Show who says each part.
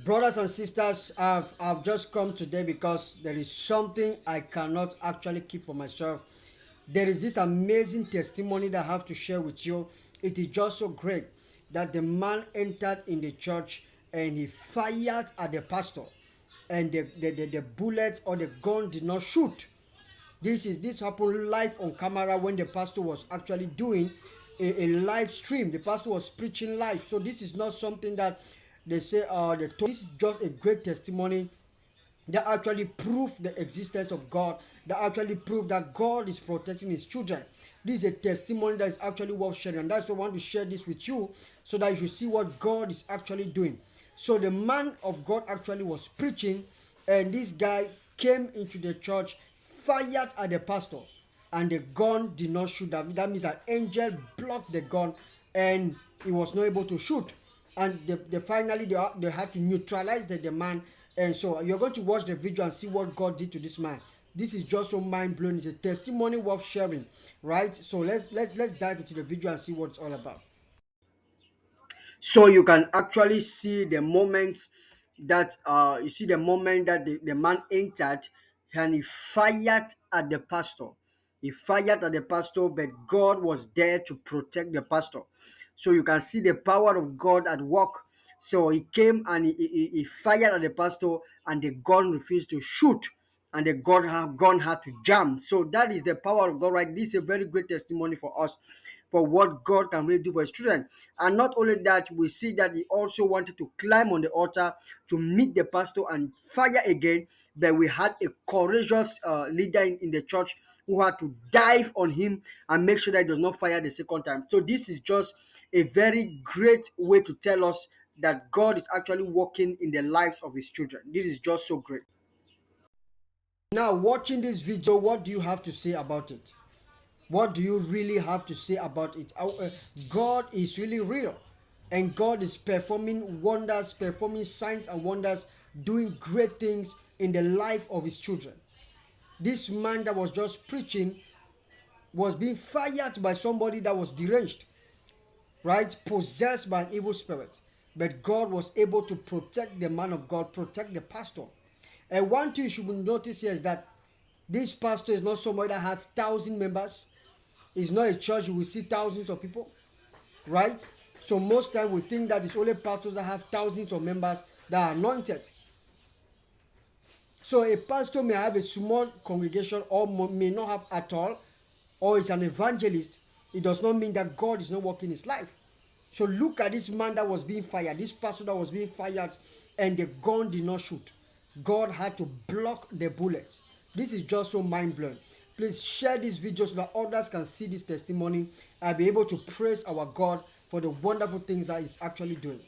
Speaker 1: Brothers and sisters, I've just come today because there is something I cannot actually keep for myself. There is this amazing testimony that I have to share with you. It is just so great that the man entered in the church and he fired at the pastor, and the bullet or the gun did not shoot. This happened live on camera when the pastor was actually doing a live stream. The pastor was preaching live. So this is not something that they say this is just a great testimony that actually prove the existence of God, that actually prove that God is protecting his children. This is a testimony that is actually worth sharing, and that's why I want to share this with you so that you should see what God is actually doing. So the man of God actually was preaching, and this guy came into the church, fired at the pastor, and the gun did not shoot. That means an angel blocked the gun, and he was not able to shoot. And finally they had to neutralize the man. And so you're going to watch the video and see what God did to this man. This is just so mind-blowing. It's a testimony worth sharing, right? So let's dive into the video and see what it's all about. So you can actually see the moment that you see the moment that the man entered, and he fired at the pastor. He fired at the pastor, but God was there to protect the pastor. So you can see the power of God at work. So he came and he fired at the pastor, and the gun refused to shoot, and the gun had to jam. So that is the power of God, right? This is a very great testimony for us, for what God can really do for his children. And not only that, we see that he also wanted to climb on the altar to meet the pastor and fire again. But we had a courageous leader in the church who had to dive on him and make sure that he does not fire the second time. So this is just a very great way to tell us that God is actually working in the lives of his children. This is just so great. Now, watching this video, what do you have to say about it? What do you really have to say about it? God is really real, and God is performing wonders, performing signs and wonders, doing great things in the life of his children. This man that was just preaching was being fired by somebody that was deranged, right? Possessed by an evil spirit. But God was able to protect the man of God, protect the pastor. And one thing you should notice here is that this pastor is not somebody that has 1,000 members. It's not a church you will see thousands of people, right? So most time we think that it's only pastors that have thousands of members that are anointed. So a pastor may have a small congregation or may not have at all, or is an evangelist. It does not mean that God is not working his life. So look at this man that was being fired, this pastor that was being fired, and the gun did not shoot. God had to block the bullet. This is just so mind-blowing. Please share this video so that others can see this testimony and be able to praise our God for the wonderful things that he's actually doing.